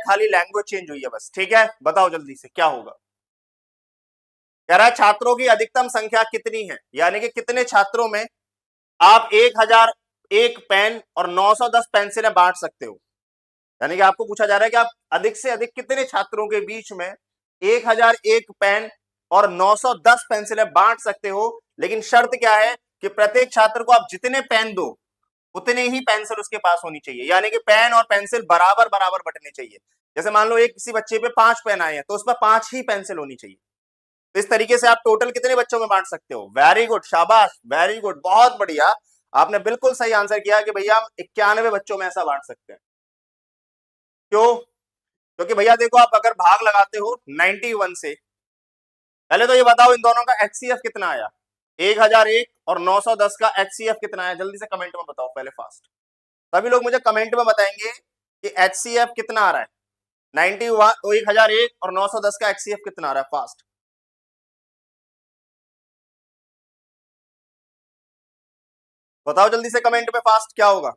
खाली language change हुई है बस। ठीक है, बताओ जल्दी से क्या होगा। कह रहा है छात्रों की अधिकतम संख्या कितनी है, यानी कि कितने छात्रों में आप 1001 पेन और 910 पेंसिलें बांट सकते हो। यानी कि आपको पूछा जा रहा है कि आप अधिक से अधिक कितने छात्रों के बीच में 1001 पेन और 910 पेंसिलें बांट सकते हो। लेकिन शर्त क्या है कि प्रत्येक छात्र को आप जितने पेन दो उतने ही पेंसिल उसके पास होनी चाहिए, यानी कि पेन और पेंसिल बराबर बराबर बंटने चाहिए। जैसे मान लो एक किसी बच्चे पे 5 पेन आए हैं तो उस पर 5 ही पेंसिल होनी चाहिए। तो इस तरीके से आप टोटल कितने बच्चों में बांट सकते हो। वेरी गुड, शाबाश, वेरी गुड, बहुत बढ़िया। आपने बिल्कुल सही आंसर किया कि भैया हम 91 बच्चों में ऐसा बांट सकते हैं। क्यों? क्योंकि भैया देखो, आप अगर भाग लगाते हो 91 से, पहले तो ये बताओ इन दोनों का एचसीएफ कितना आया। 1001 और 910 का एचसीएफ कितना आया, जल्दी से कमेंट में बताओ पहले फास्ट। सभी लोग मुझे कमेंट में बताएंगे कि एचसीएफ कितना आ रहा है। 1001 और 910 का एचसीएफ कितना आ रहा है, फास्ट बताओ जल्दी से कमेंट में फास्ट, क्या होगा।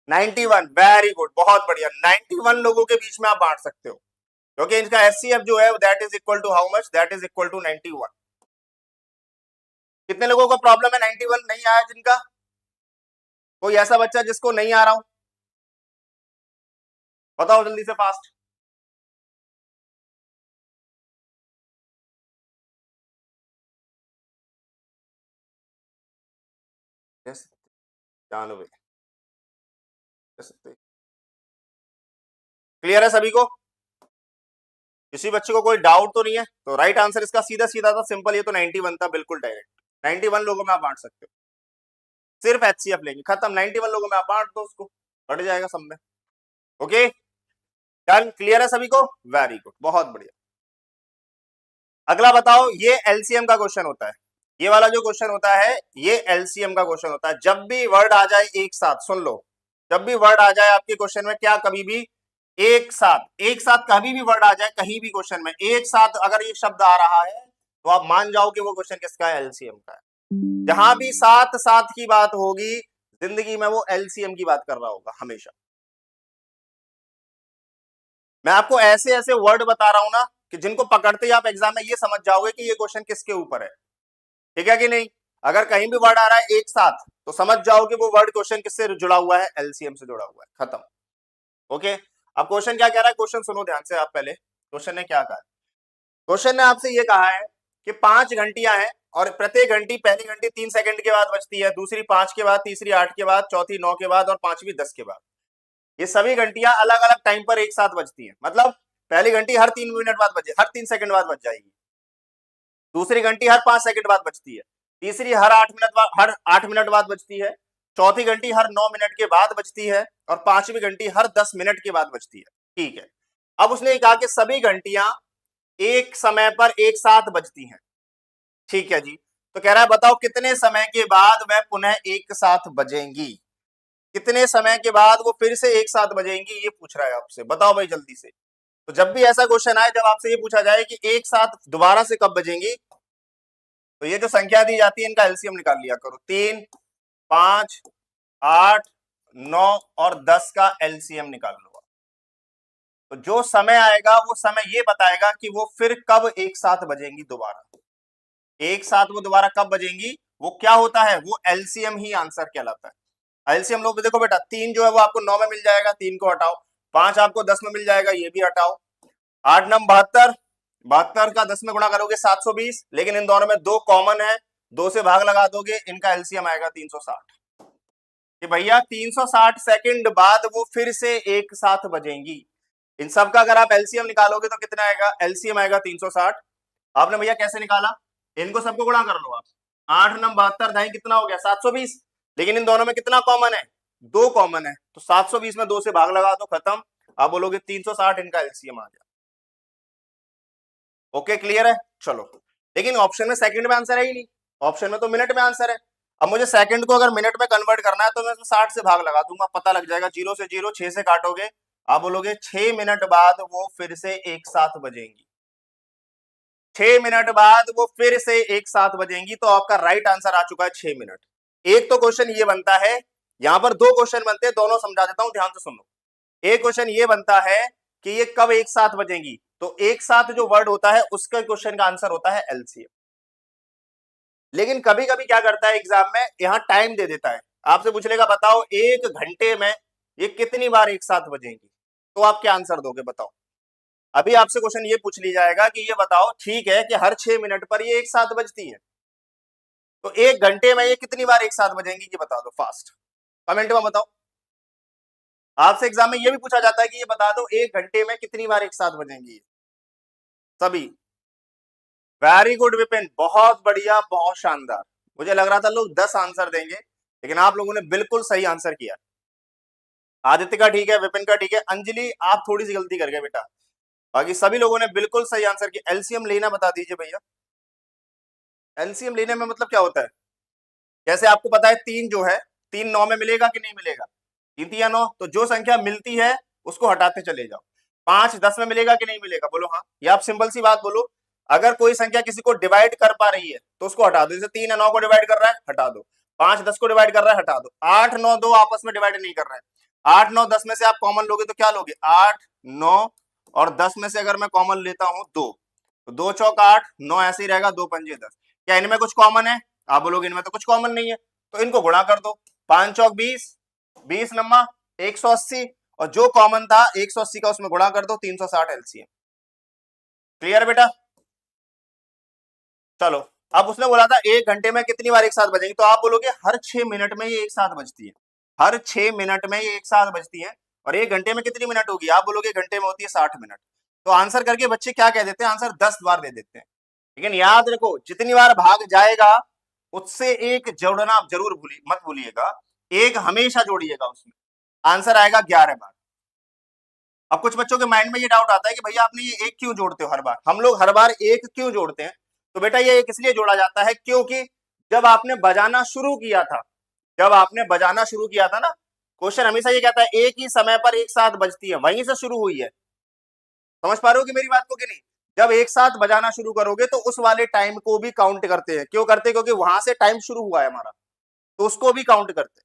91, वेरी गुड, बहुत बढ़िया। 91 लोगों के बीच में आप बांट सकते हो, क्योंकि इनका एचसीएफ जो है that is equal to how much, that is equal to 91। कितने लोगों को प्रॉब्लम है 91 नहीं आया जिनका? कोई ऐसा बच्चा जिसको नहीं आ रहा हो, बताओ जल्दी से फास्ट। जानवे, क्लियर है सभी को? किसी बच्चे को कोई डाउट तो नहीं है? तो राइट आंसर इसका सीधा सीधा था, सिंपल, ये तो 91 था, बिल्कुल डायरेक्ट। 91 लोगों में आप बांट सकते हो, सिर्फ एचसीएफ लेंगे, खत्म। 91 लोगों में आप बांट दो, उसको बढ़ जाएगा सब में। ओके डन, क्लियर है सभी को? वेरी गुड, बहुत बढ़िया। अगला बताओ, ये एलसीएम का क्वेश्चन होता है। ये वाला जो क्वेश्चन होता है ये एलसीएम का क्वेश्चन होता है। जब भी वर्ड आ जाए एक साथ, सुन लो, जब भी वर्ड आ जाए आपके क्वेश्चन में, क्या कभी भी एक साथ कभी भी वर्ड आ जाए कहीं भी क्वेश्चन में एक साथ अगर ये शब्द आ रहा है तो आप मान जाओ कि वो क्वेश्चन किसका है, एलसीएम का है। जहां भी साथ साथ की बात होगी जिंदगी में वो एलसीएम की बात कर रहा होगा हमेशा। मैं आपको ऐसे ऐसे वर्ड बता रहा हूं ना कि जिनको पकड़ते ही आप एग्जाम में ये समझ जाओगे कि ये क्वेश्चन किसके ऊपर है। ठीक है कि नहीं? अगर कहीं भी वर्ड आ रहा है एक साथ तो समझ जाओ कि वो वर्ड क्वेश्चन किससे जुड़ा हुआ है, एलसीएम से जुड़ा हुआ है, खत्म। ओके, अब क्वेश्चन क्या कह रहा है, क्वेश्चन सुनो ध्यान से आप पहले। क्वेश्चन ने क्या कहा, क्वेश्चन ने आपसे ये कहा है कि 5 घंटियां हैं और प्रत्येक घंटी, पहली घंटी 3 सेकंड के बाद बजती है, दूसरी 5 के बाद, तीसरी 8 के बाद, चौथी 9 के बाद और पांचवी 10 के बाद। ये सभी घंटियां अलग अलग टाइम पर एक साथ बजती है। मतलब पहली घंटी हर 3 मिनट बाद बजे, हर 3 सेकंड बाद बज जाएगी, दूसरी घंटी हर 5 सेकंड बाद बजती है, तीसरी हर 8 मिनट बाद बजती है, चौथी घंटी हर 9 मिनट के बाद बजती है और पांचवी घंटी हर 10 मिनट के बाद बजती है। ठीक है, अब उसने कहा कि सभी घंटियां एक समय पर एक साथ बजती हैं। ठीक है जी, तो कह रहा है बताओ कितने समय के बाद वह पुनः एक साथ बजेंगी, कितने समय के बाद वो फिर से एक साथ बजेंगी, ये पूछ रहा है आपसे। बताओ भाई जल्दी से। तो जब भी ऐसा क्वेश्चन आए, जब आपसे ये पूछा जाए कि एक साथ दोबारा से कब बजेंगी, तो ये जो संख्या दी जाती है इनका एलसीएम निकाल लिया करो। 3, 5, 8, 9 और 10 का एलसीएम निकाल लो। तो जो समय आएगा वो समय ये बताएगा कि वो फिर कब एक साथ बजेंगी दोबारा। एक साथ वो दोबारा कब बजेंगी, वो क्या होता है, वो एलसीएम ही आंसर कहलाता है। एलसीएम लोग देखो बेटा, 3 जो है वो आपको 9 में मिल जाएगा, 3 को हटाओ, 5 आपको 10 में मिल जाएगा, ये भी हटाओ, 8 9 72, 72 का 10 में गुणा करोगे 720, लेकिन इन दोनों में 2 कॉमन है, 2 से भाग लगा दोगे, इनका एलसीएम आएगा 360। कि भैया 360 सेकंड बाद वो फिर से एक साथ बजेंगी। इन सब का अगर आप एलसीएम निकालोगे तो कितना आएगा, एलसीएम आएगा 360। आपने भैया कैसे निकाला, इनको सबको गुणा कर लो आप, 8 9 72 ढाई कितना हो गया 720, लेकिन इन दोनों में कितना कॉमन है, 2 कॉमन है, तो 720 में 2 से भाग लगा दो, खत्म। आप बोलोगे 360 इनका एलसीएम आ गया। ओके क्लियर है, चलो। लेकिन ऑप्शन में सेकंड में आंसर है ही नहीं, ऑप्शन में तो मिनट में आंसर है। अब मुझे सेकंड को अगर मिनट में कन्वर्ट करना है तो मैं 60 से भाग लगा दूंगा, पता लग जाएगा, 0 से 0, 6 से काटोगे, आप बोलोगे 6 मिनट बाद वो फिर से एक साथ बजेंगी, 6 मिनट बाद वो फिर से एक साथ बजेंगी। तो आपका राइट आंसर आ चुका है 6 मिनट। एक तो क्वेश्चन ये बनता है, यहां पर 2 क्वेश्चन बनते हैं, दोनों समझा देता हूं, ध्यान से सुनो। एक क्वेश्चन ये बनता है कि ये कब एक साथ बजेंगी, तो एक साथ जो वर्ड होता है उसका क्वेश्चन का आंसर होता है एलसीएम। लेकिन कभी कभी क्या करता है एग्जाम में, यहां टाइम दे देता है, आपसे पूछ लेगा बताओ 1 घंटे में ये कितनी बार एक साथ बजेंगी, तो आप क्या आंसर दोगे बताओ। अभी आपसे क्वेश्चन ये पूछ लिया जाएगा कि ये बताओ ठीक है कि हर 6 मिनट पर ये एक साथ बजती है, तो 1 घंटे में ये कितनी बार एक साथ बजेंगी, ये बता दो फास्ट, कमेंट में बताओ। आपसे एग्जाम में ये भी पूछा जाता है कि ये बता दो 1 घंटे में कितनी बार एक साथ बजेंगी सभी। वेरी गुड विपिन, बहुत बढ़िया, बहुत शानदार। मुझे लग रहा था लोग 10 आंसर देंगे, लेकिन आप लोगों ने बिल्कुल सही आंसर किया। आदित्य का ठीक है, विपिन का ठीक है, अंजलि आप थोड़ी सी गलती कर गए बेटा, बाकी सभी लोगों ने बिल्कुल सही आंसर किया। एलसीएम लेना बता दीजिए भैया, एलसीएम लेने में मतलब क्या होता है। जैसे आपको पता है 3 जो है, 3 9 में मिलेगा कि नहीं मिलेगा, 3 3 या 9, तो जो संख्या मिलती है उसको हटाते चले जाओ। 5 10 में मिलेगा कि नहीं मिलेगा, बोलो हाँ, या आप सिंपल सी बात बोलो, अगर कोई संख्या किसी को डिवाइड कर पा रही है तो उसको हटा दो, जैसे 3 या 9 को डिवाइड कर रहा है हटा दो, 5 10 को डिवाइड कर रहा है हटा दो, 8 9 2 आपस में डिवाइड नहीं कर रहे हैं, 8 9 10 में से आप कॉमन लोगे तो क्या लोगे, 8 9 और 10 में से अगर मैं कॉमन लेता हूं 2, तो 2 चौक 8, 9 ऐसे ही रहेगा, 2 पंजे 10, क्या इनमें कुछ कॉमन है, आप बोलोगे इनमें तो कुछ कॉमन नहीं है, तो इनको गुणा कर दो, 5 चौक 20, 20 नम्मा 180, और जो कॉमन था 180 का उसमें गुणा कर दो, 360 एलसीएम। क्लियर बेटा, चलो। अब उसने बोला था 1 घंटे में कितनी बार एक साथ बजेंगी, तो आप बोलोगे हर 6 मिनट में ये एक साथ बजती है, हर 6 मिनट में ये एक साथ बजती है, और 1 घंटे में कितनी मिनट होगी, आप बोलोगे घंटे में होती है 60 मिनट। तो आंसर करके बच्चे क्या कह देते हैं, आंसर 10 बार दे देते हैं, लेकिन याद रखो जितनी बार भाग जाएगा उससे एक जोड़ना आप जरूर मत भूलिएगा, एक हमेशा जोड़िएगा, उसमें आंसर आएगा 11 बार। अब कुछ बच्चों के माइंड में ये डाउट आता है कि भैया आपने ये एक क्यों जोड़ते हो हर बार, हम लोग हर बार एक क्यों जोड़ते हैं, तो बेटा ये एक इसलिए जोड़ा जाता है क्योंकि जब आपने बजाना शुरू किया था, जब आपने बजाना शुरू किया था ना, क्वेश्चन हमेशा ये कहता है एक ही समय पर एक साथ बजती है, वहीं से शुरू हुई है। समझ पा रहे हो कि मेरी बात को कि नहीं, जब एक साथ बजाना शुरू करोगे तो उस वाले टाइम को भी काउंट करते हैं, क्यों करते हैं, क्योंकि वहां से टाइम शुरू हुआ है हमारा, तो उसको भी काउंट करते हैं।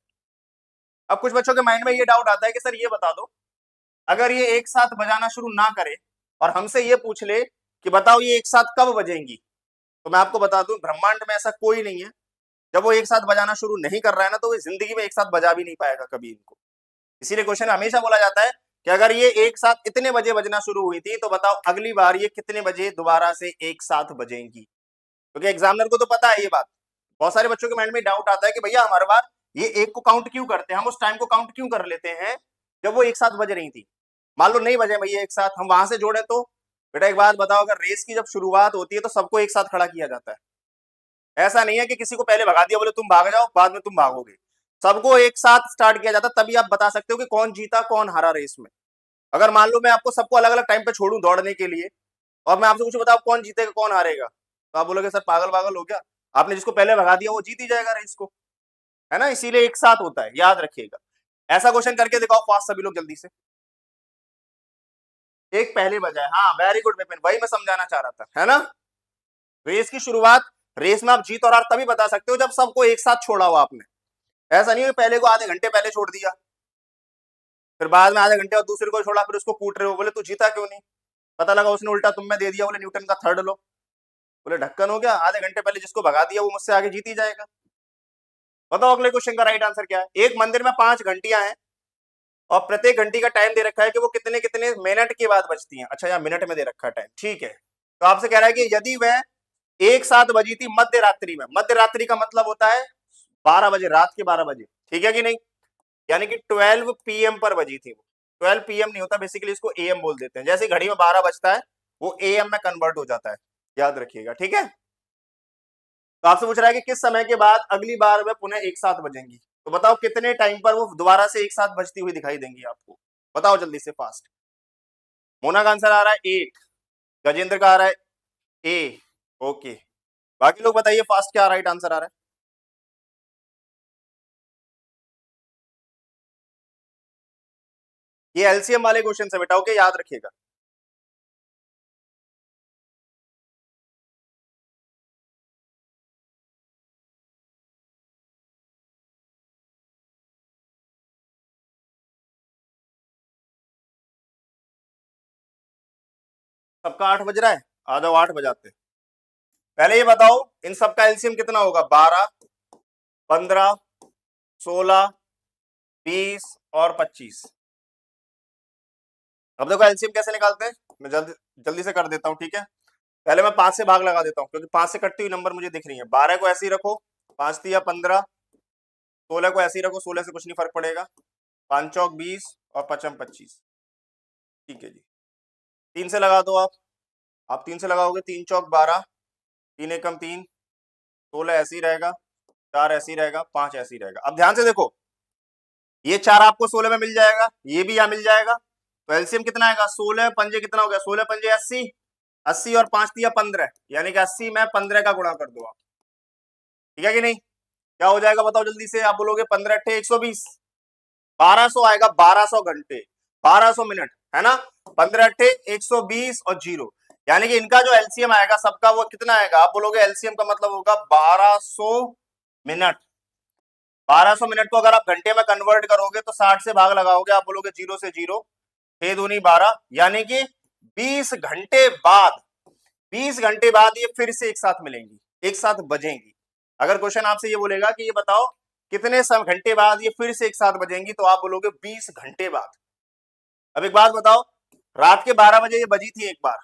अब कुछ बच्चों के माइंड में ये डाउट आता है कि सर ये बता दो, अगर ये एक साथ बजाना शुरू ना करे और हमसे ये पूछ ले कि बताओ ये एक साथ कब बजेंगी, तो मैं आपको बता दूं ब्रह्मांड में ऐसा कोई नहीं है, जब वो एक साथ बजाना शुरू नहीं कर रहा है ना, तो वो जिंदगी में एक साथ बजा भी नहीं पाएगा कभी इनको। इसीलिए क्वेश्चन हमेशा बोला जाता है कि अगर ये एक साथ इतने बजे बजना शुरू हुई थी, तो बताओ अगली बार ये कितने बजे दोबारा से एक साथ बजेंगी, क्योंकि एग्जामिनर को तो पता है ये बात। बहुत सारे बच्चों के माइंड में डाउट आता है कि भैया हमारे बार ये एक को काउंट क्यों करते हैं, हम उस टाइम को काउंट क्यों कर लेते हैं जब वो एक साथ बज रही थी, मान लो नहीं बजे भैया एक साथ, हम वहां से जोड़े तो। बेटा एक बात बताओ, अगर रेस की जब शुरुआत होती है तो सबको एक साथ खड़ा किया जाता है, ऐसा नहीं है कि किसी को पहले भगा दिया बोले तुम भाग जाओ बाद में तुम भागोगे, सबको एक साथ स्टार्ट किया जाता, तभी आप बता सकते हो कि कौन जीता कौन हारा रेस में। अगर मान लो मैं आपको सबको अलग अलग टाइम पे छोड़ूं दौड़ने के लिए, और मैं आपसे पूछूं बताओ कौन जीतेगा कौन हारेगा, तो आप बोलोगे सर पागल पागल हो गया, आपने जिसको पहले भगा दिया वो जीत ही जाएगा रेस को, है ना, इसीलिए एक साथ होता है, याद रखिएगा। ऐसा क्वेश्चन करके दिखाओ फास्ट सभी लोग जल्दी से। एक पहले बजाय, हाँ वेरी गुड विपिन, वही मैं समझाना चाह रहा था, है ना। रेस की शुरुआत, रेस में आप जीत और हार तभी बता सकते हो जब सबको एक साथ छोड़ा हो आपने, ऐसा नहीं है पहले को आधे घंटे पहले छोड़ दिया, फिर बाद में आधे घंटे और दूसरे को छोड़ा, फिर उसको कूट रहे हो, बोले तू जीता क्यों नहीं, पता लगा उसने उल्टा तुम में दे दिया, बोले न्यूटन का थर्ड लो, बोले ढक्कन हो गया, आधे घंटे पहले जिसको भगा दिया वो मुझसे आगे जीत ही जाएगा। बताओ अगले क्वेश्चन का राइट आंसर क्या है। एक मंदिर में 5 घंटियां हैं और प्रत्येक घंटी का टाइम दे रखा है कि वो कितने कितने मिनट के बाद बजती हैं, अच्छा यहाँ मिनट में दे रखा है टाइम, ठीक है। तो आपसे कह रहा है कि यदि वह एक साथ बजी थी मध्य रात्रि में, मध्य रात्रि का मतलब होता है 12 बजे, रात के 12 बजे, ठीक है कि नहीं, यानी कि 12 PM पर बजी थी वो, 12 PM नहीं होता बेसिकली, इसको AM बोल देते हैं, जैसे घड़ी में 12 बजता है वो AM में कन्वर्ट हो जाता है, याद रखिएगा, ठीक है। तो आपसे पूछ रहा है कि किस समय के बाद अगली बार वह पुनः एक साथ बजेंगी, तो बताओ कितने टाइम पर वो दोबारा से एक साथ बजती हुई दिखाई देंगी आपको, बताओ जल्दी से फास्ट। मोना का आंसर आ रहा है 8, गजेंद्र का आ रहा है ए, ओके, बाकी लोग बताइए फास्ट क्या राइट आंसर आ रहा है। ये एलसीएम वाले क्वेश्चन है बेटा, ओके याद रखिएगा। सबका 8 बज रहा है, आ जाओ 8 बजाते। पहले ये बताओ इन सबका एलसीएम कितना होगा? 12, 15, 16, 20 और 25। अब देखो एलसीएम कैसे निकालते हैं, मैं जल्दी से कर देता हूं, ठीक है। पहले मैं 5 से भाग लगा देता हूं क्योंकि 5 से कटती हुई नंबर मुझे दिख रही है। 12 को ऐसे ही रखो, 5 तिया 15, 16 को ऐसे ही रखो, 16 से कुछ नहीं फर्क पड़ेगा, 5 चौक 20 और 5 25, ठीक है जी। 3 से लगा दो आप 3 से लगाओगे, 3 चौक 12, 3 एकम 3, 16 ऐसे ही रहेगा, 4 ऐसे ही रहेगा, 5 ऐसे ही रहेगा। अब ध्यान से देखो, ये 4 आपको 16 में मिल जाएगा, ये भी यहाँ मिल जाएगा, तो एलसीएम कितना आएगा? 16 पंजे कितना हो गया? 16 पंजे 80, 80 और 5 तिया 15, यानी कि 80 में 15 का गुणा कर दो आप, ठीक है कि नहीं? क्या हो जाएगा बताओ जल्दी से, आप बोलोगे 15 अट्ठे 120, 1200 आएगा, 1200 घंटे, 1200 मिनट, है ना। 15 अट्ठे 120 और 0, यानी कि इनका जो एलसीएम आएगा सबका वो कितना आएगा? आप बोलोगे एलसीएम का मतलब होगा 1200 मिनट। 1200 मिनट को अगर आप घंटे में कन्वर्ट करोगे तो 60 से भाग लगाओगे, आप बोलोगे 0 से 0, 6 दूनी 12, यानी कि 20 घंटे बाद, 20 घंटे बाद ये फिर से एक साथ मिलेंगी, एक साथ बजेंगी। अगर क्वेश्चन आपसे ये बोलेगा कि ये बताओ कितने घंटे बाद ये फिर से एक साथ बजेंगी, तो आप बोलोगे 20 घंटे बाद। अब एक बात बताओ, रात के 12 बजे ये बजी थी एक बार,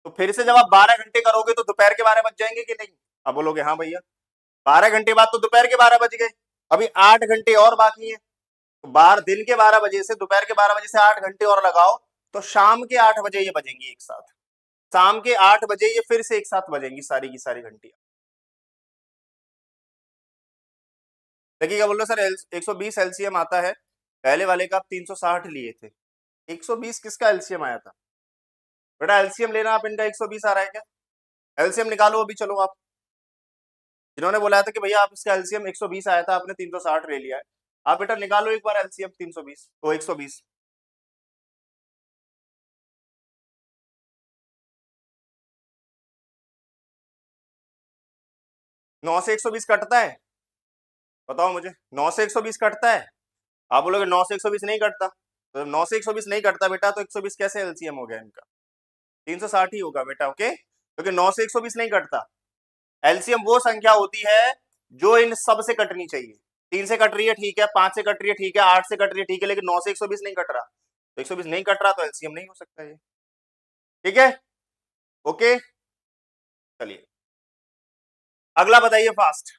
तो फिर से जब आप 12 घंटे करोगे तो दोपहर के 12 बज जाएंगे कि नहीं? आप बोलोगे हाँ भैया, 12 घंटे बाद तो दोपहर के 12 बज गए, अभी 8 घंटे और बाकी है, तो दिन के 12 बजे से दोपहर के 12 बजे से 8 घंटे और लगाओ, तो शाम के 8 बजे ये बजेंगी एक साथ, शाम के 8 बजे ये फिर से एक साथ बजेंगी सारी की सारी घंटियां। देखिए क्या बोल रहे सर, 120 एलसीएम आता है, पहले वाले का आप 360 लिए थे, 120 किसका एलसीएम आया था? बेटा एलसीएम लेना, आप इनका 120 आ रहा है क्या? एलसीएम निकालो अभी, चलो आप जिन्होंने बोला था कि भैया आप इसका एलसीएम 120 आया था, आपने 360 ले लिया है, आप बेटा निकालो एक बार एलसीएम 320 वो 120। नौ से 120 कटता है? बताओ मुझे, 9 से 120 कटता है? आप बोलोगे 9 से 120 नहीं कटता, तो 9 से 120 नहीं कटता बेटा, तो 120 कैसे एलसीएम हो गया इनका? 360 ही होगा बेटा, ओके, क्योंकि 9 से 120 नहीं कटता। एलसीएम वो संख्या होती है जो इन सब से कटनी चाहिए। 3 से कट रही है ठीक है, 5 से कट रही है ठीक है, 8 से कट रही है ठीक है, लेकिन 9 से 120 नहीं कट रहा, तो 120 नहीं कट रहा तो एलसीएम नहीं हो सकता ये, ठीक है, ओके। चलिए अगला बताइए फास्ट,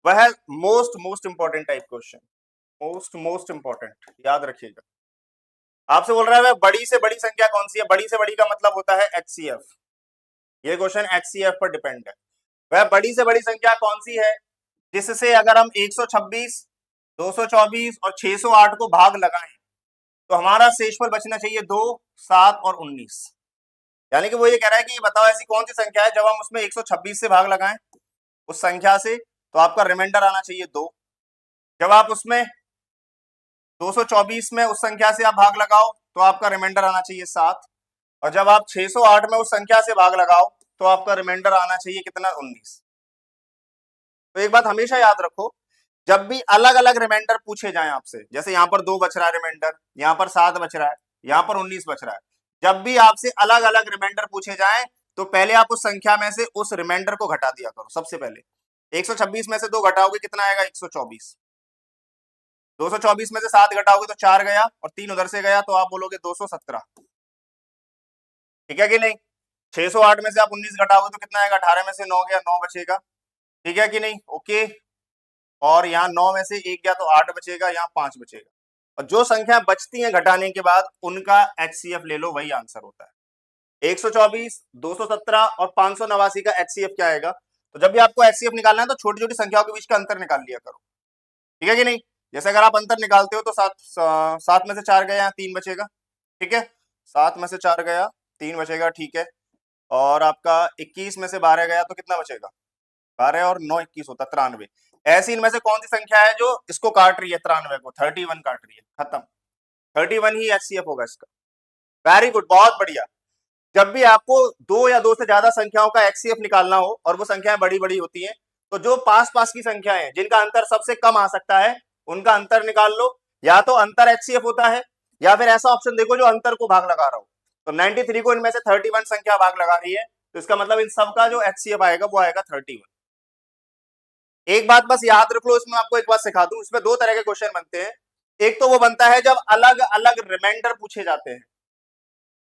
वह है most important type question, most important, याद रखिएगा। आपसे बोल रहा है वह बड़ी से बड़ी संख्या कौन सी है? बड़ी से बड़ी का मतलब होता है एचसीएफ, ये क्वेश्चन एचसीएफ पर डिपेंड है। वह बड़ी से बड़ी संख्या कौन सी है जिससे अगर हम 126, 224 और 608 को भाग लगाएं तो हमारा शेषफल बचना चाहिए 2, 7 और 19। यानी कि वो ये कह रहा है कि ये बताओ ऐसी कौन सी संख्या है जब हम उसमें 126 से भाग लगाएं उस संख्या से तो आपका रिमाइंडर आना चाहिए 2, जब आप उसमें 224 में उस संख्या से आप भाग लगाओ तो आपका रिमाइंडर आना चाहिए 7, और जब आप 608 में उस संख्या से भाग लगाओ तो आपका रिमाइंडर आना चाहिए कितना? 19। तो एक बात हमेशा याद रखो, जब भी अलग अलग रिमाइंडर पूछे जाएं आपसे, जैसे यहाँ पर 2 बच रहा है रिमाइंडर, यहाँ पर 7 बच रहा है, यहाँ पर 19 बच रहा है, जब भी आपसे अलग अलग रिमाइंडर पूछे जाएं तो पहले आप उस संख्या में से उस रिमाइंडर को घटा दिया करो। सबसे पहले 126 में से 2 घटाओगे कितना आएगा? 124। 224 में से 7 घटाओगे तो 4 गया और 3 उधर से गया, तो आप बोलोगे 217, ठीक है कि नहीं? 608 में से आप 19 घटाओगे तो कितना आएगा? 18 में से 9 गया, 9 बचेगा, ठीक है कि नहीं? ओके, और यहाँ 9 में से 1 गया तो 8 बचेगा, यहाँ 5 बचेगा, और जो संख्या बचती है घटाने के बाद उनका एचसीएफ ले लो, वही आंसर होता है। 124, 217 और 589 का एचसीएफ क्या आएगा? तो जब भी आपको एचसीएफ निकालना है तो छोटी छोटी संख्याओं के बीच का अंतर निकाल लिया करो, ठीक है कि नहीं? जैसे अगर आप अंतर निकालते हो तो 7 में से 4 गया, 3 बचेगा, ठीक है, 7 में से 4 गया, 3 बचेगा, ठीक है, और आपका 21 में से 12 गया तो कितना बचेगा? 12 और 9 21 होता, 93। ऐसी इनमें से कौन सी संख्या है जो इसको काट रही है? 93 को 31 काट रही है, खत्म, 31 ही एचसीएफ होगा इसका। वेरी गुड, बहुत बढ़िया। जब भी आपको 2 या 2 से ज्यादा संख्याओं का एचसीएफ निकालना हो और वो संख्याएं बड़ी बड़ी होती हैं, तो जो पास पास की संख्याएं जिनका अंतर सबसे कम आ सकता है उनका अंतर निकाल लो, या तो अंतर एचसीएफ होता है या फिर ऐसा ऑप्शन देखो जो अंतर को भाग लगा रहा हो। तो 93 को इनमें से 31 संख्या भाग लगा रही है, तो इसका मतलब इन सबका जो HCF आएगा वो आएगा 31। एक बात बस याद रख लो, इसमें आपको एक बात सिखा दूं, इसमें दो तरह के क्वेश्चन बनते हैं। एक तो वो बनता है जब अलग अलग रिमाइंडर पूछे जाते हैं,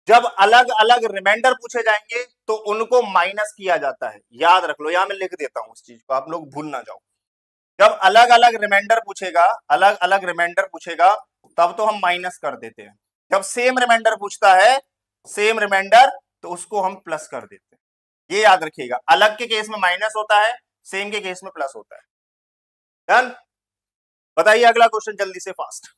जब अलग अलग रिमाइंडर पूछे जाएंगे तो उनको माइनस किया जाता है। याद रख लो, यहां मैं लिख देता हूं उस चीज को, आप लोग भूल ना जाओ। जब अलग अलग रिमाइंडर पूछेगा, अलग अलग रिमाइंडर पूछेगा, तब तो हम माइनस कर देते हैं। जब सेम रिमाइंडर पूछता है, सेम रिमाइंडर, तो उसको हम प्लस कर देते हैं। ये याद रखिएगा, अलग के केस में माइनस होता है, सेम के केस में प्लस होता है। डन। बताइए अगला क्वेश्चन जल्दी से, फास्ट।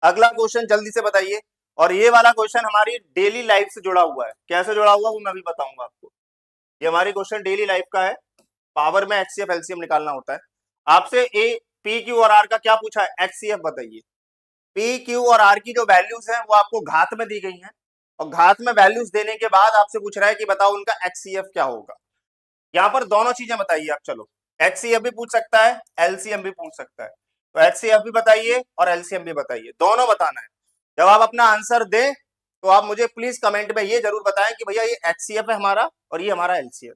अगला क्वेश्चन जल्दी से बताइए। और ये वाला क्वेश्चन हमारी डेली लाइफ से जुड़ा हुआ है। कैसे जुड़ा हुआ वो मैं भी बताऊंगा आपको। ये हमारी क्वेश्चन डेली लाइफ का है। पावर में HCF LCM निकालना होता है। आपसे ए P Q और R का क्या पूछा है, HCF बताइए। P Q और R की जो वैल्यूज हैं वो आपको घात में दी गई हैं, और घात में वैल्यूज देने के बाद आपसे पूछ रहा है कि बताओ उनका HCF क्या होगा। यहाँ पर दोनों चीजें बताइए आप। चलो, HCF भी पूछ सकता है, LCM भी पूछ सकता है। तो HCF भी बताइए और LCM भी बताइए, दोनों बताना है। जब आप अपना आंसर दें तो आप मुझे प्लीज कमेंट में ये जरूर बताएं कि भैया ये HCF है हमारा और ये हमारा LCM।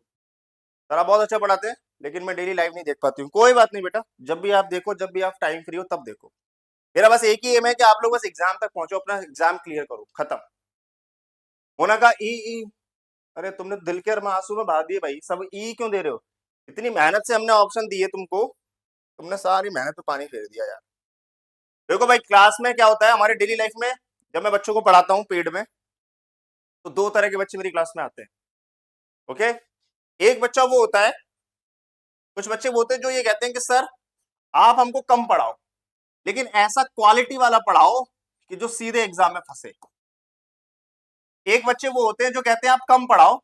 सर आप बहुत अच्छा पढ़ाते हैं, लेकिन मैं डेली लाइव नहीं देख पाती हूँ। कोई बात नहीं बेटा, जब भी आप देखो, जब भी आप टाइम फ्री हो तब देखो। मेरा बस एक ही एम है कि आप लोग बस एग्जाम तक पहुंचो, अपना एग्जाम क्लियर करो, खत्म होना का। ई अरे तुमने दिल के आंसू में बहा दिए भाई, सब ई क्यों दे रहे हो? इतनी मेहनत से हमने ऑप्शन दिए तुमको, तुमने सारी मेहनत पे पानी फेर दिया यार। देखो भाई, क्लास में क्या होता है हमारे डेली लाइफ में, जब मैं बच्चों को पढ़ाता हूँ पेड में, तो दो तरह के बच्चे मेरी क्लास में आते हैं। ओके, एक बच्चा वो होता है, कुछ बच्चे वो होते हैं जो ये कहते हैं कि सर आप हमको कम पढ़ाओ, लेकिन ऐसा क्वालिटी वाला पढ़ाओ कि जो सीधे एग्जाम में फंसे। एक बच्चे वो होते हैं जो कहते हैं आप कम पढ़ाओ,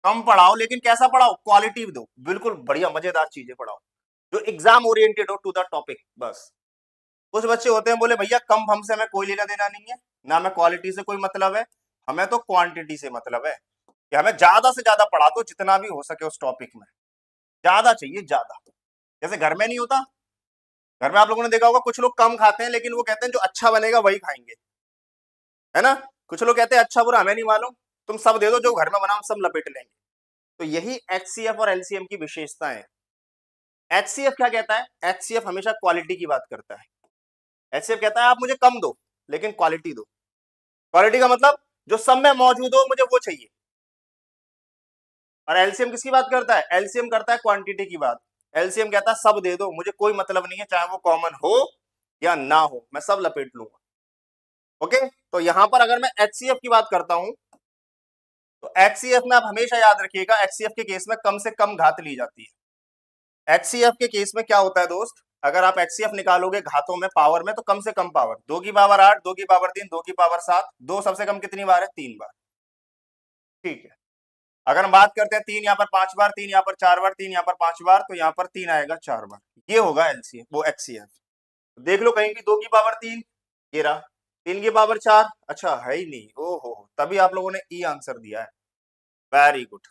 कम पढ़ाओ, लेकिन कैसा पढ़ाओ, क्वालिटी दो, बिल्कुल बढ़िया मजेदार चीजें पढ़ाओ जो एग्जाम ओरिएंटेड हो, टू द टॉपिक बस। कुछ बच्चे होते हैं बोले भैया कम हमसे हमें कोई लेना देना नहीं है, ना हमें क्वालिटी से कोई मतलब है, हमें तो क्वांटिटी से मतलब है कि हमें ज्यादा से ज्यादा पढ़ा दो, जितना भी हो सके उस टॉपिक में ज्यादा चाहिए, ज्यादा। जैसे घर में नहीं होता, घर में आप लोगों ने देखा होगा कुछ लोग कम खाते हैं, लेकिन वो कहते हैं जो अच्छा बनेगा वही खाएंगे, है ना। कुछ लोग कहते हैं अच्छा बुरा हमें नहीं मालूम, तुम सब दे दो, जो घर में बना हम सब लपेट लेंगे। तो यही HCF और LCM की विशेषता है। HCF क्या कहता है, HCF हमेशा क्वालिटी की बात करता है। HCF कहता है आप मुझे कम दो लेकिन क्वालिटी दो। क्वालिटी का मतलब जो सब में मौजूद हो मुझे वो चाहिए। और LCM किसकी बात करता है, LCM करता है क्वांटिटी की बात। LCM कहता है सब दे दो, मुझे कोई मतलब नहीं है, चाहे वो कॉमन हो या ना हो, मैं सब लपेट लूंगा। ओके, तो यहां पर अगर मैं HCF की बात करता हूं, तो HCF में आप हमेशा याद रखिएगा, HCF के केस में कम से कम घात ली जाती है। HCF के केस में क्या होता है दोस्त, अगर आप HCF निकालोगे घातों में, पावर में, तो कम से कम पावर 2 की पावर 8, 2 की पावर 3, 2 की पावर 7, 2 सबसे कम कितनी बार है, 3 बार। ठीक है, अगर हम बात करते हैं 3 यहाँ पर 5 बार, 3 यहाँ पर 4 बार, 3 यहाँ पर 5 बार, तो यहाँ पर 3 आएगा 4 बार। ये होगा LCF, वो HCF। देख लो कहीं भी 2 की पावर 3, ये रहा, 3 की पावर 4, अच्छा है ही नहीं, ओहो, तभी आप लोगों ने ई आंसर दिया है, वेरी गुड।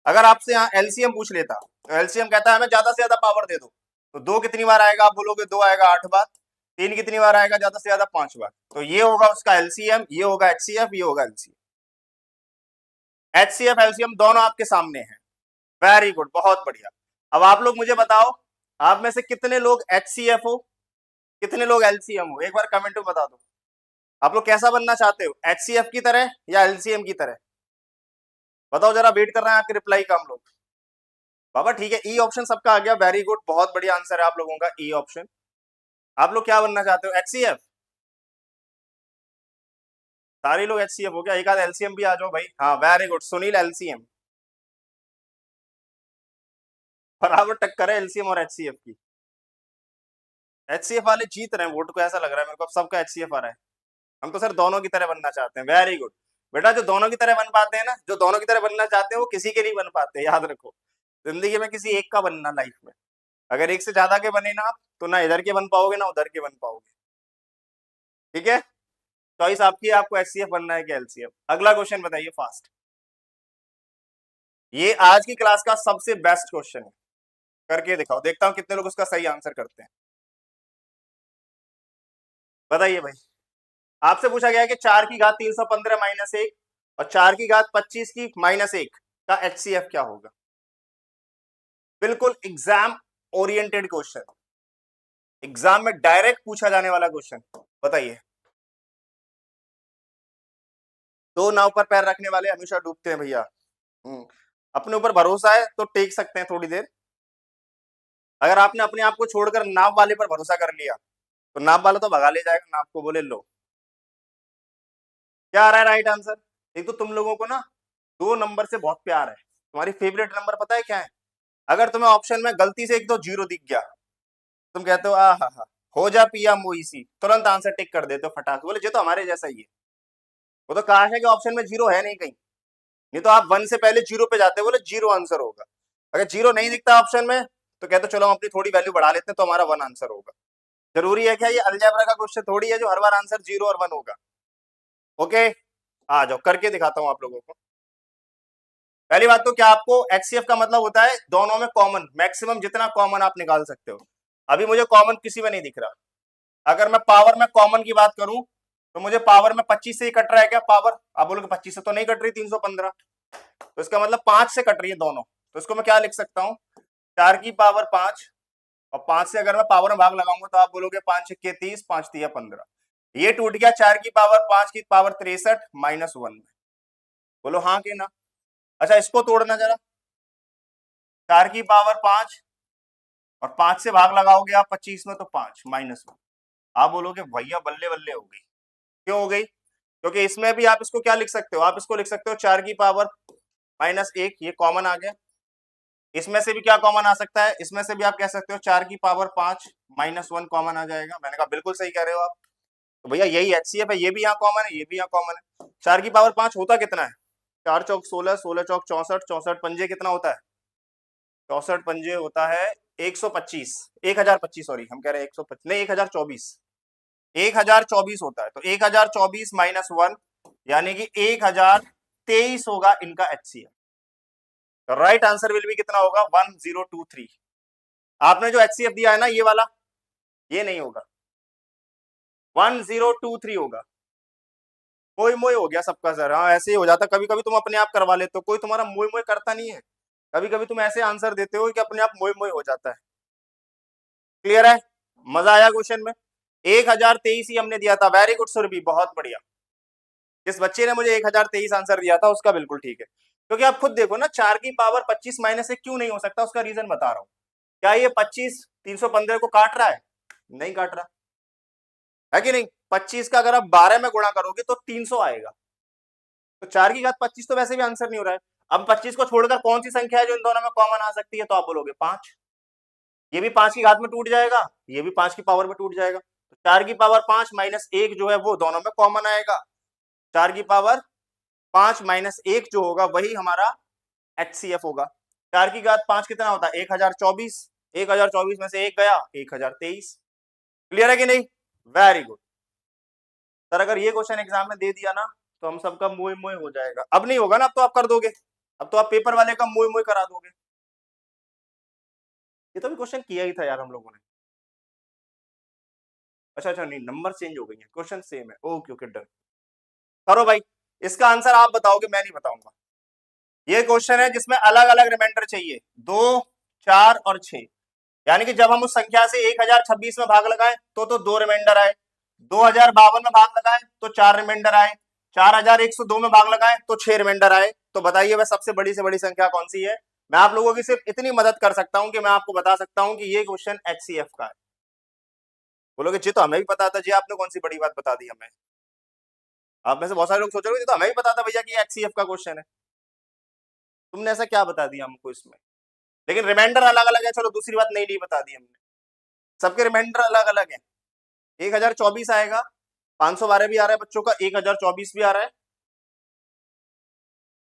अगर आपसे यहाँ LCM पूछ लेता, तो LCM कहता है हमें ज्यादा से ज्यादा पावर दे दो, तो 2 कितनी बार आएगा, आप बोलोगे 2 आएगा 8 बार, 3 कितनी बार आएगा, ज्यादा से ज्यादा 5 बार, तो ये होगा उसका LCM, ये होगा HCF, ये होगा LCM। HCF LCM दोनों आपके सामने हैं, वेरी गुड, बहुत बढ़िया। अब आप लोग मुझे बताओ, आप में से कितने लोग HCF हो, कितने लोग LCM हो, एक बार कमेंट में बता दो। आप लोग कैसा बनना चाहते हो, HCF की तरह या LCM की तरह, बताओ जरा, वेट कर रहे हैं आपके रिप्लाई का हम लोग। बाबा ठीक है, ई ऑप्शन सबका आ गया, वेरी गुड, बहुत बढ़िया आंसर है आप लोगों का, ई ऑप्शन। आप लोग क्या बनना चाहते हो, HCF? सारे लोग HCF हो गया, एक आध LCM भी आ जाओ भाई। हाँ वेरी गुड, सुनील LCM, बराबर टक्कर है LCM और HCF की। HCF वाले जीत रहे हैं वोट को, ऐसा लग रहा है मेरे को, अब सबका HCF आ रहा है। हम तो सर दोनों की तरह बनना चाहते हैं, वेरी गुड बेटा, जो दोनों की तरह बन पाते हैं ना, जो दोनों की तरह बनना चाहते हैं वो किसी के नहीं बन पाते, याद रखो। जिंदगी में किसी एक का बनना लाइफ में, अगर एक से ज्यादा के बने ना आप, तो ना इधर के बन पाओगे ना उधर के बन पाओगे। ठीक है, चॉइस आपकी है, आपको HCF बनना है कि LCM। अगला क्वेश्चन बताइए फास्ट। ये आज की क्लास का सबसे बेस्ट क्वेश्चन है, करके दिखाओ, देखता हूं कितने लोग उसका सही आंसर करते हैं। बताइए भाई, आपसे पूछा गया है कि 4 की घात 315 माइनस 1 और 4 की घात 25 की माइनस 1 का HCF क्या होगा। बिल्कुल एग्जाम ओरिएंटेड क्वेश्चन, एग्जाम में डायरेक्ट पूछा जाने वाला क्वेश्चन। बताइए, दो नाव पर पैर रखने वाले हमेशा डूबते हैं भैया। अपने ऊपर भरोसा है तो टेक सकते हैं थोड़ी देर। अगर आपने अपने आप को छोड़कर नाव वाले पर भरोसा कर लिया तो नाव वाला तो भगा ले जाएगा, नाव को बोले लो। क्या आ रहा है राइट आंसर। एक तो तुम लोगों को ना 2 नंबर से बहुत प्यार है, तुम्हारी फेवरेट नंबर पता है क्या है। अगर तुम्हें ऑप्शन में गलती से एक दो जीरो दिख गया, तुम कहते हो आ हा हो जा पिया मोईसी, तुरंत आंसर टिक कर देते हो फटाक, बोले ये तो हमारे जैसा ही है। वो तो कहा है कि ऑप्शन में जीरो है नहीं कहीं, नहीं तो आप 1 से पहले जीरो पे जाते, बोले जीरो आंसर होगा। अगर जीरो नहीं दिखता ऑप्शन में तो कहते चलो हम अपनी थोड़ी वैल्यू बढ़ा लेते हैं तो हमारा 1 आंसर होगा। जरूरी है क्या, ये अलजेब्रा का क्वेश्चन थोड़ी है जो हर बार आंसर 0 और 1 होगा। ओके, आ जाओ करके दिखाता हूं आप लोगों को। पहली बात तो क्या आपको HCF का मतलब होता है दोनों में कॉमन, मैक्सिमम जितना कॉमन आप निकाल सकते हो। अभी मुझे कॉमन किसी में नहीं दिख रहा। अगर मैं पावर में कॉमन की बात करूं तो मुझे पावर में 25 से ही कट रहा है क्या पावर, आप बोलोगे 25 से तो नहीं कट रही 315, तो इसका मतलब 5 से कट रही है दोनों। तो इसको मैं क्या लिख सकता हूं, 4 की पावर 5, और 5 से अगर मैं पावर में भाग लगाऊंगा तो आप बोलोगे 5 छक्के 30, 5 तिया 15। ये टूट गया 4 की पावर 5 की पावर 63 माइनस 1 में। बोलो हाँ कि ना। अच्छा इसको तोड़ना जरा, 4 की पावर 5 और 5 से भाग लगाओगे आप 25 में तो 5 माइनस 1। आप बोलोगे भैया बल्ले बल्ले हो गई। क्यों हो गई, क्योंकि इसमें भी आप इसको क्या लिख सकते हो, आप इसको लिख सकते हो 4 की पावर माइनस 1, ये कॉमन आ गया। इसमें से भी क्या कॉमन आ सकता है, इसमें से भी आप कह सकते हो 4 की पावर 5 माइनस 1 कॉमन आ जाएगा। मैंने कहा बिल्कुल सही कह रहे हो आप। तो भैया यही HCF है, ये भी यहाँ कॉमन है, ये भी यहाँ कॉमन है। 4 की पावर 5 होता कितना है, 4 चौक 16, 16 चौक 64, 64 पंजे कितना होता है, 64 पंजे होता है 125, 1025, सॉरी हम कह रहे हैं 125 नहीं 1024, 1024 होता है। तो 1024 माइनस 1 यानी कि 1023 होगा इनका HCF। तो राइट आंसर विल भी कितना होगा 1023। आपने जो HCF दिया है ना ये वाला, ये नहीं होगा, 1023 होगा। मोई मोई हो गया सबका सर, हाँ ऐसे ही हो जाता, कभी कभी तुम अपने आप करवा लेते हो, कोई तुम्हारा मोई मोई करता नहीं है। कभी कभी तुम ऐसे आंसर देते हो कि अपने आप मोई मोई हो जाता है। क्लियर है, मजा आया क्वेश्चन में। 1023 ही हमने दिया था, वेरी गुड सुरभि, बहुत बढ़िया। जिस बच्चे ने मुझे 1023 आंसर दिया था उसका बिल्कुल ठीक है, क्योंकि आप खुद देखो ना 4 की पावर 25 माइनस 1 क्यों नहीं हो सकता, उसका रीजन बता रहा हूं। क्या ये 25 315 को काट रहा है, नहीं काट रहा है कि नहीं। 25 का अगर आप 12 में गुणा करोगे तो 300 आएगा, तो 4 की घात 25 तो वैसे भी आंसर नहीं हो रहा है। अब 25 को छोड़कर कौन सी संख्या है जो इन दोनों में कॉमन आ सकती है, तो आप बोलोगे 5। ये भी 5 की घात में टूट जाएगा, ये भी 5 की पावर में टूट जाएगा, तो 4 की पावर 5 माइनस 1 जो है वो दोनों में कॉमन आएगा। 4 की पावर 5 माइनस 1 जो होगा वही हमारा HCF होगा। 4 की घात 5 कितना होता है 1024, 1024 में से 1 गया 1023। क्लियर है कि नहीं, वेरी गुड सर। अगर ये क्वेश्चन एग्जाम में दे दिया ना तो हम सबका मुंह मुंह हो जाएगा। अब नहीं होगा ना, अब तो आप कर दोगे, अब तो आप पेपर वाले का मुंह मुंह करा दोगे। ये तो भी क्वेश्चन किया ही था यार हम लोगों ने। अच्छा अच्छा नहीं, नंबर चेंज हो गई है, क्वेश्चन सेम है। ओके ओके डन, करो भाई। इसका आंसर आप बताओगे, मैं नहीं बताऊंगा। ये क्वेश्चन है जिसमें अलग अलग रिमाइंडर चाहिए, 2, 4 और 6। यानी कि जब हम उस संख्या से 1026 में भाग लगाए तो 2 रिमाइंडर आए, 2052 में भाग लगाए तो 4 रिमाइंडर आए, 4102 में भाग लगाए तो 6 रिमाइंडर आए। तो बताइए वह सबसे बड़ी से बड़ी संख्या कौन सी है। मैं आप लोगों की सिर्फ इतनी मदद कर सकता हूं कि मैं आपको बता सकता हूं कि ये क्वेश्चन HCF का है। बोलोगे जी तो हमें भी पता था जी, आपने कौन सी बड़ी बात बता दी हमें। आप में से बहुत सारे लोग सोचोगे तो हमें भी पता था भैया कि HCF का क्वेश्चन है, तुमने ऐसा क्या बता दिया हमको इसमें। लेकिन रिमाइंडर अलग अलग है, चलो दूसरी बात नहीं नहीं बता दी हमने, सबके रिमाइंडर अलग अलग है। 1024 आएगा, 512 भी आ रहा है बच्चों का, 1024 भी आ रहा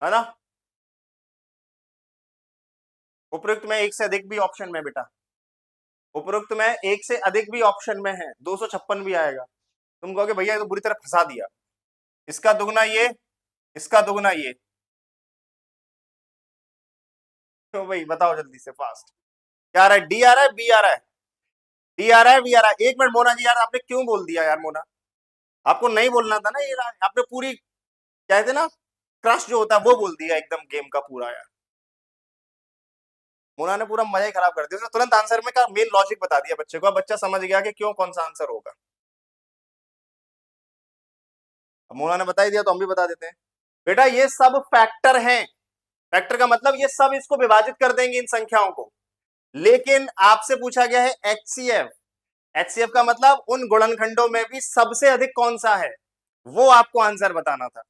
है ना। उपयुक्त में एक से अधिक भी ऑप्शन में बेटा, उपयुक्त में एक से अधिक भी ऑप्शन में है, 256 भी आएगा। तुम कहोगे भैया ये तो बुरी तरह फंसा दिया, इसका दुगना ये, इसका दुगना ये। तो भाई बताओ जल्दी से फास्ट, क्या आ रहा है, डी आ रहा है बी आ रहा है, डी आ रहा है बी आ रहा है। एक मिनट मोना जी, यार आपने क्यों बोल दिया यार मोना, आपको नहीं बोलना था ना, ये आपने पूरी कहते ना क्रश जो होता है वो बोल दिया एकदम गेम का पूरा यार। मोना ने पूरा मजा ही खराब कर दिया, उसने तुरंत आंसर में का मेन लॉजिक बता दिया बच्चे को, अब बच्चा समझ गया कि क्यों कौन सा आंसर होगा। अब मोना ने बता ही दिया तो हम भी बता देते हैं। बेटा ये सब फैक्टर हैं, फैक्टर का मतलब ये सब इसको विभाजित कर देंगे इन संख्याओं को, लेकिन आपसे पूछा गया है एचसीएफ। एचसीएफ का मतलब उन गुणनखंडों में भी सबसे अधिक कौन सा है, वो आपको आंसर बताना था।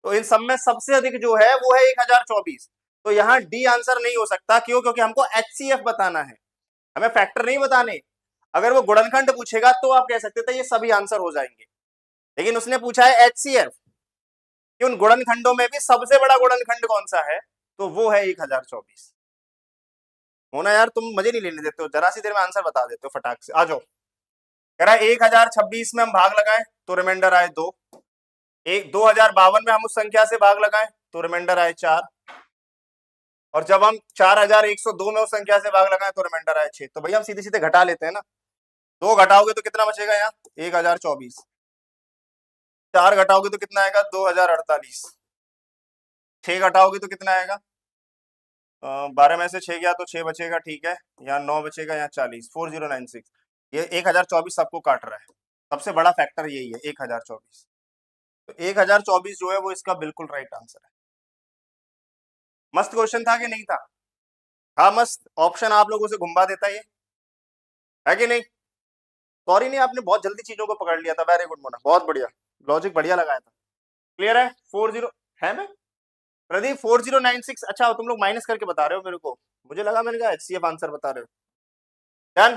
तो इन सब में सबसे अधिक जो है वो है 1024। तो यहां डी आंसर नहीं हो सकता, क्यों? क्योंकि हमको एचसीएफ बताना है, हमें फैक्टर नहीं बताने। अगर वो गुणनखंड पूछेगा तो आप कह सकते थे ये सभी आंसर हो जाएंगे, लेकिन उसने पूछा है एचसीएफ कि उन गुणनखंडों में भी सबसे बड़ा गुणनखंड कौन सा है, तो वो है 1024। होना यार तुम मजे नहीं लेने देते हो, जरा सी देर में आंसर बता देते हो फटाक से। आ जाओ। कह रहा है 1026 में हम भाग लगाएं तो रिमाइंडर आए 2, 2052 में हम उस संख्या से भाग लगाएं तो रिमाइंडर आए 4, और जब हम 4102 में उस संख्या से भाग लगाएं तो रिमाइंडर आए 6। तो भैया हम सीधे सीधे घटा लेते हैं ना, 2 घटाओगे तो कितना बचेगा यहाँ 1024, 4 घटाओगे तो कितना आएगा 2048, 6 घटाओगे तो कितना आएगा 12 में से 6 गया तो 6 बचेगा, ठीक है, यहाँ 9 बचेगा, यहाँ 40, 4096। ये 1024 सबको काट रहा है, सबसे बड़ा फैक्टर यही है 1024। तो 1024 जो है वो इसका बिल्कुल राइट आंसर है। मस्त क्वेश्चन था कि नहीं था? हाँ मस्त, ऑप्शन आप लोगों से घुमा देता है कि नहीं? सॉरी नहीं, आपने बहुत जल्दी चीजों को पकड़ लिया था, वेरी गुड मोना, बहुत बढ़िया, लॉजिक बढ़िया लगाया था। क्लियर है? 40 है मैं प्रदीप 4096। अच्छा तुम लोग माइनस करके बता रहे हो मेरे को, मुझे लगा मैंने कहा एचसीएफ आंसर बता रहे हो। डन।